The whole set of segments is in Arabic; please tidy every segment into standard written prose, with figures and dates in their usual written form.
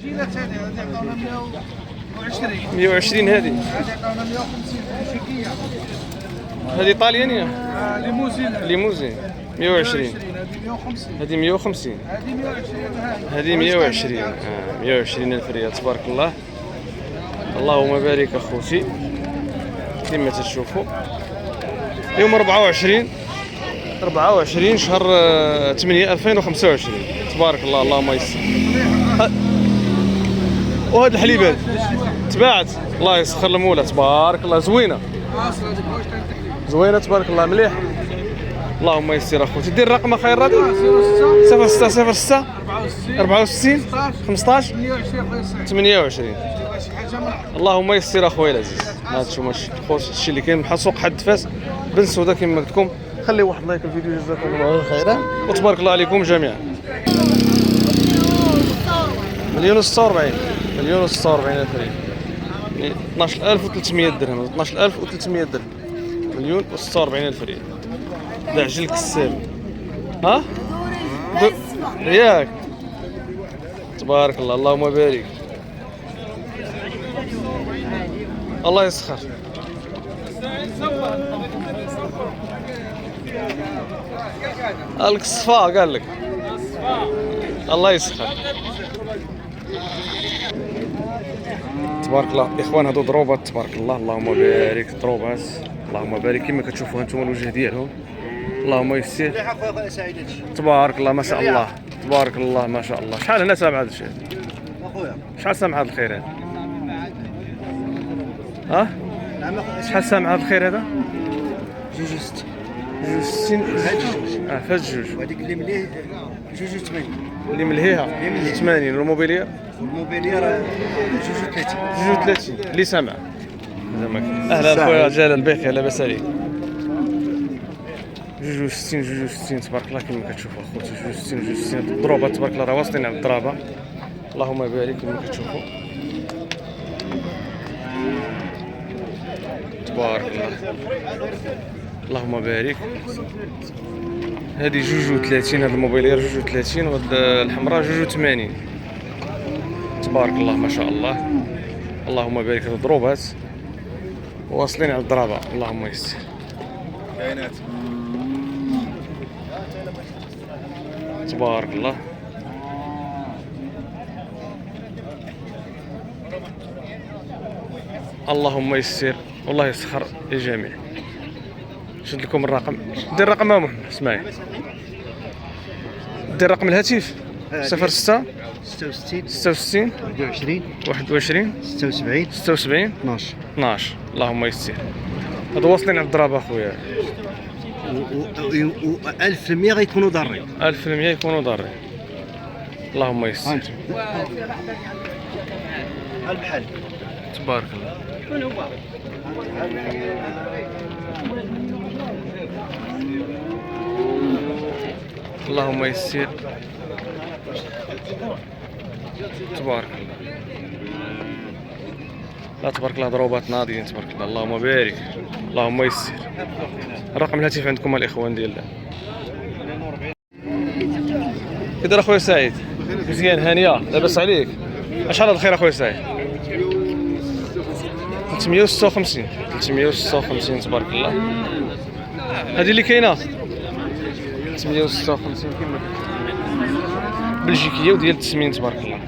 جيلات هذه عطاونا 120. 120 هذه. هذه عطاونا 150 بلجيكيه. هذه طاليانيه. ليموزين. ليموزين 120. هذه 150. هذه 150. هذه 120. هذه 120. 120 الف ريال تبارك الله. اللهم بارك اخوتي. كما تشوفوا يوم 24 شهر 8 2025 تبارك الله. اللهم يسر. وهاد الحليبات تباعت الله يسخر المولى تبارك الله. زوينه زوينه تبارك الله مليح. اللهم يسر اخوتي. دير الرقم خير غادي 06 06 64 15 28. اللهم يسر اخويا العزيز. هذا شو ماشي خوش الشيء اللي كاين بحال سوق حد فاس بن سوده كما قلت لكم. خليو واحد لايك الفيديو جزاكم الله خيرا وتبارك الله عليكم جميعا. 1,046 1,046 الف ريال يعني 12300 درهم 12300 درهم. 1,046 الف ريال. دعجل كساب ها ياك تبارك الله. اللهم بارك. الله يسخر. قالك الصفا قال لك الله يسخر تبارك الله. اخوان هادو ضروبات تبارك الله. اللهم بارك. ضروبات اللهم بارك كما كتشوفوا هانتوما الوجه ديالهم. اللهم يسر تبارك الله ما شاء الله تبارك الله ما شاء الله. شحال هنا سامع هذا الشيء اخويا؟ شحال سامع هذا الخير هذا؟ ها؟ شحال سامع هذا الخير هذا؟ 62 فاز جوج. وهذيك اللي مليه 82. اللي ملهيها 80. الموبيلير 32 اللي سامع زعما. اهلا خويا جلال بخير لاباس عليك. 62 تبارك الله كما كتشوفوا اخوتي. 62 الضروبه تبارك الله راه واصلين على الضرابه. اللهم بارك كما كتشوفوا تبارك الله. اللهم بارك. هذه 32 هذا الموبيلير 32 وهاد الحمراء 82 تبارك الله ما شاء الله. اللهم بارك. هذو ضروبات واصلين على الضرابه. اللهم يسر. تبارك الله. اللهم يسر والله يسخر الجميع. شد لكم الرقم. دير الرقم يا محمد اسمعي. دير رقم الهاتف 06 66 21 76 12. اللهم يسر. هادو واصلين على الضربه اخويا. و 1000% غيكونوا ضارين. 1000% يكونوا ضارين. اللهم يسر. البحال تبارك الله. اللهم يسر تبارك الله. لا تبارك الله ضروبات ناضيين تبارك الله. اللهم بارك. اللهم يسر. الرقم الهاتف عندكم الاخوان ديالنا. كي داير اخويا سعيد؟ مزيان هانيه لاباس عليك؟ شحال هذا الخير اخويا سعيد؟ 356 تبارك الله. هذه اللي كاينه 356 كما بلجيكيه وديال التسمين تبارك الله.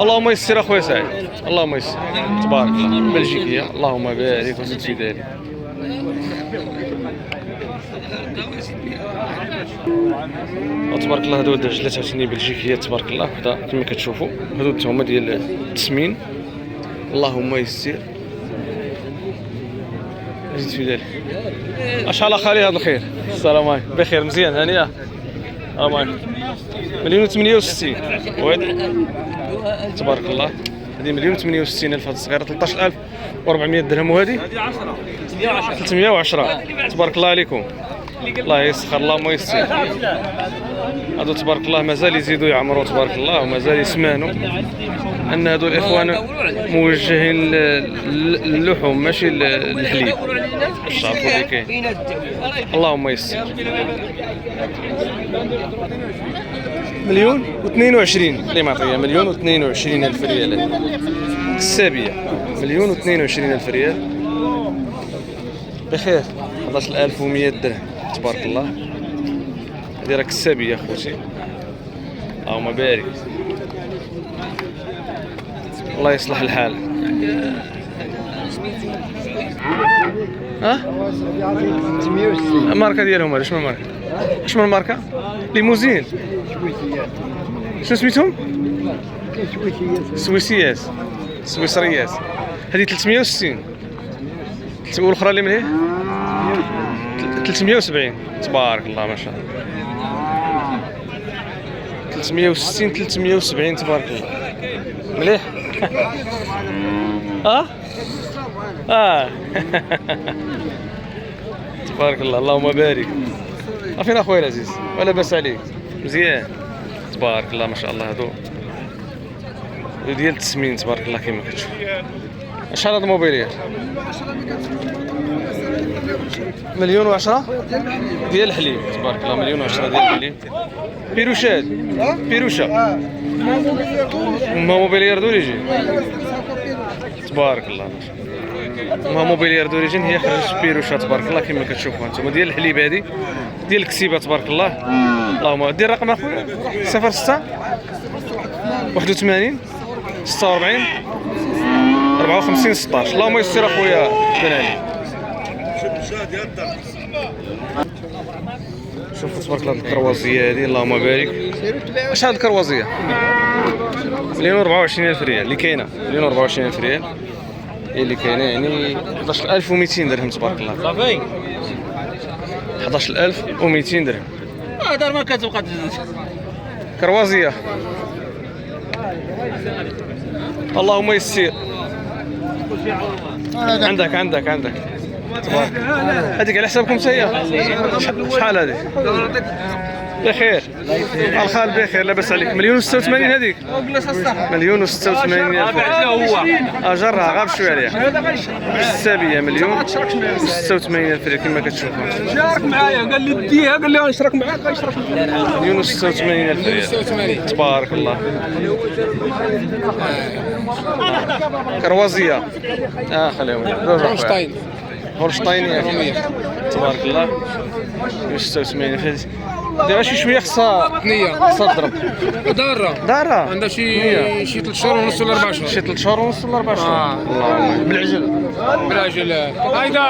اللهم يسر اخويا سعيد. اللهم يسر تبارك الله. بلجيكيه اللهم بارك وزيد في ذلك. تبارك الله. هادو الدجاجات عاوتاني بلجيكيه تبارك الله. هذا كما كتشوفوا هادو هما ديال التسمين. اللهم يسر زيد في ذلك. اشحال اخالي هذا الخير؟ السلام عليكم. بخير مزيان هانيه. السلام عليكم. 1,068 وهذه تبارك الله. هذه 1,068 الف. هذه الصغيره 13400 درهم. وهذه 310 تبارك الله عليكم. الله يسخر اللهم يسر. هادو تبارك الله مازال يزيدوا يعمروا تبارك الله ومازال يسمانوا ان هادو الاخوان موجهين للحوم ماشي للحليب. الشعب اللي كاين اللهم يسر. 1,022 اللي معطيه 1,022 ألف ريال. السابيه 1,022 ألف ريال بخير. 11,100 درهم تبارك الله. هذه راك السابيه خوتي اللهم بارك. الله يصلح الحال. ها الماركه ديالهم هذا شنو الماركه؟ شنو الماركه؟ ليموزين. شنو سميتهم؟ سويسيات سويسريات. هذه 360 والاخرى اللي من هي 370 تبارك الله ما شاء الله. 360 370 تبارك الله مليح. تبارك الله اللهم بارك. فين اخويا العزيز ولا باس عليك مزيان تبارك الله ما شاء الله. هادو ديال التسمين تبارك الله كيما كتشوف. شحال هاد الموبيليات؟ 1,010 ديال الحليب تبارك الله. 1,010 ديال الحليب. بيروشات بيروشا ما موبيليار دوريجين تبارك الله. ما موبيليار دوريجين هي خرجت بيروشا تبارك الله كما كتشوفوا انتم. ديال الحليب هذه ديال الكسيبه تبارك الله. اللهم دير الرقم اخويا 06 81 46 54 16. اللهم يسر اخويا بن علي. شوفوا تبارك الله الكروازيه هذه اللهم بارك. اش هاد الكروازيه؟ 1,024 ألف ريال اللي كاينه. 1,024 ألف ريال هي اللي كاينه يعني 11,200 درهم تبارك الله. صافي 11,200 درهم. دار ما كتبقى كروازيه اللهم يسر. عندك تبارك. هذيك على حسابكم حتى شحال هذيك؟ بخير الخال بخير لاباس عليك. 1,086 هذيك 1,086 ألف. جرها غير بشويه عليها. السابيه 1,086 ألف كما كتشوفوا. شارك معايا قال لي ديها قال لي غنشرك معاك غنشرك 1,086 ألف ريال تبارك الله. كروازيه خليهم هولشتاين تبارك الله. 186 ألف. دابا شي شويه خصها تضرب. دارة عندها شي 3 شهور ونص ولا 4 شهور. شي 3 شهور ونص ولا 4 شهور. بالعجل هايدا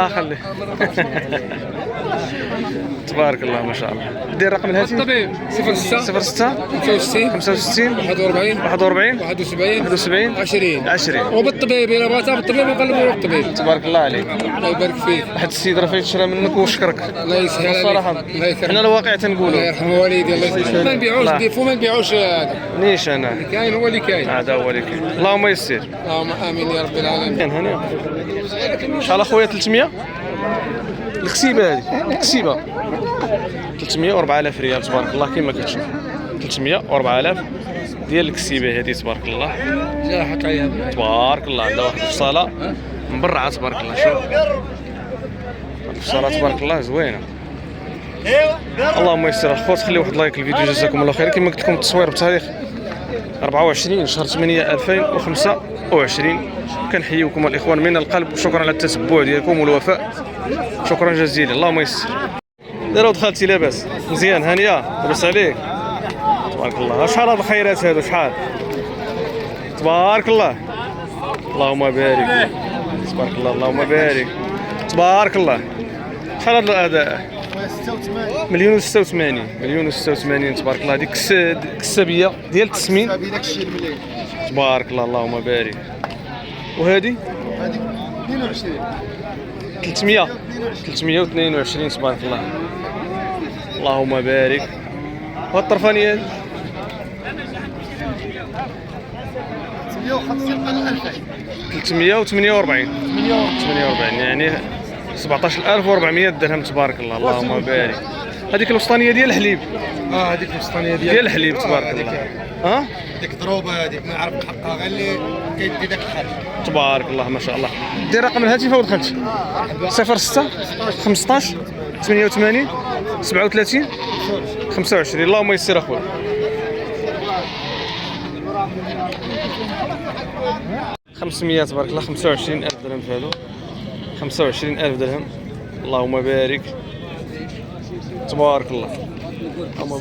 خليه تبارك الله ما شاء الله. دير رقم الهاتف الطبيب 06 65 41 71 20. وبالطبيب الا بغيتها بالطبيب نقلبوا له الطبيب. تبارك الله عليك الله يبارك فيك. واحد السيد راه فايت شرا منك وشكرك الله يسهل عليك. الصراحه حنا الواقع تنقولوا الله يرحم والدي الله يسهل. ما نبيعوش ديفو ما نبيعوش هذا نيش انا كاين هو اللي كاين. هذا هو اللي كاين. اللهم يسر. اللهم امين يا رب العالمين. هنا شحال اخويا 300 الكسيبه هذه الكسيبه 304,000 ريال تبارك الله كما كتشوف. 304,000 ديال الكسيبه هذه تبارك الله. تبارك الله. عندها واحد الفصاله مبرعه تبارك الله. شوف الفصاله تبارك الله زوينه. اللهم يسر الخوت. خلي واحد لايك الفيديو جزاكم الله خير. كما قلت لكم التصوير بتاريخ 24 شهر 8 2025. كنحييكم الاخوان من القلب وشكرا على التتبع ديالكم والوفاء. شكرا جزيلا. اللهم يسر. دابا دخلتي لاباس مزيان هانيه لاباس عليك تبارك الله. شحال هاد الخيرات هادو شحال تبارك الله. اللهم بارك تبارك الله. اللهم بارك تبارك الله. شحال هذا 1,086 1,086 تبارك الله. هذيك الكسابيه ديال التسمين تبارك الله. اللهم بارك. وهذه 322 تبارك الله. اللهم بارك. وهاد الطرفانيه هذه 348 يعني 17400 درهم تبارك الله. اللهم بارك. هذيك الوسطانيه ديال الحليب. هذيك الوسطانيه ديال الحليب تبارك الله. ها ديك ضروبه هذيك ما عرفت حقها غير اللي كيدي داك الحاج. تبارك الله ما شاء الله. دير رقم الهاتف او دخلت 06 15 88 37 25. اللهم يسر اخويا. خمسمية تبارك الله. 25000 درهم في هذو. 25000 درهم. اللهم بارك تبارك الله.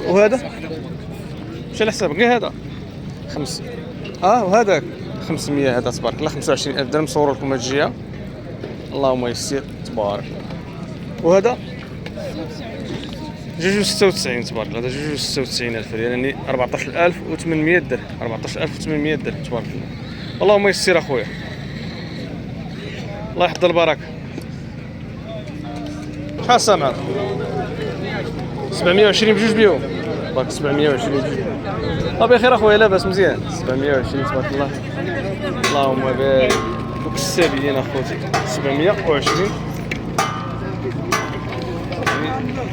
وهذا مشى على حسابك غير هذا وهذاك 500 هذا تبارك الله. 25000 درهم. صوروا لكم هاد الجهه. اللهم يسر تبارك. وهذا 296 تبارك الله. هذا 296,000 ريال يعني 14800 درهم. 14800 درهم تبارك الله. اللهم يسر اخويا. الله يحفظ البركه. شحال سامع 720 بجوج بيهم. باك 720 بجوج. بخير اخويا لاباس مزيان. 720 تبارك الله. اللهم بارك. وكسابين اخوتي 720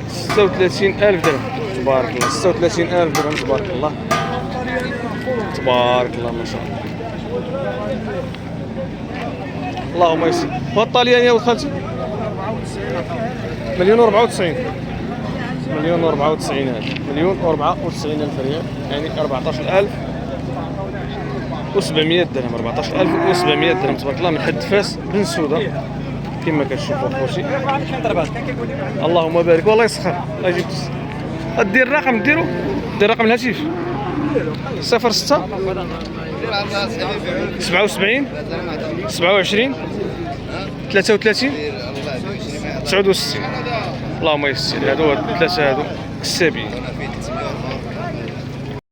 36,000 درهم تبارك الله. 36,000 درهم تبارك الله. تبارك الله ما شاء الله. اللهم يسر. والطاليانيه ودخلتي 1,094,000. 1,094,000 هذا 1,094,000 ريال يعني 14,700 درهم. 14,700 درهم تبارك الله من حد فاس بن سوده كما كتشوفوا اخوتي. اللهم بارك. والله يسخر. الله يجيب دير الرقم. دير رقم الهاتف 06 77 27 33 69. اللهم يسر. هادو الثلاثه هادو كسابين.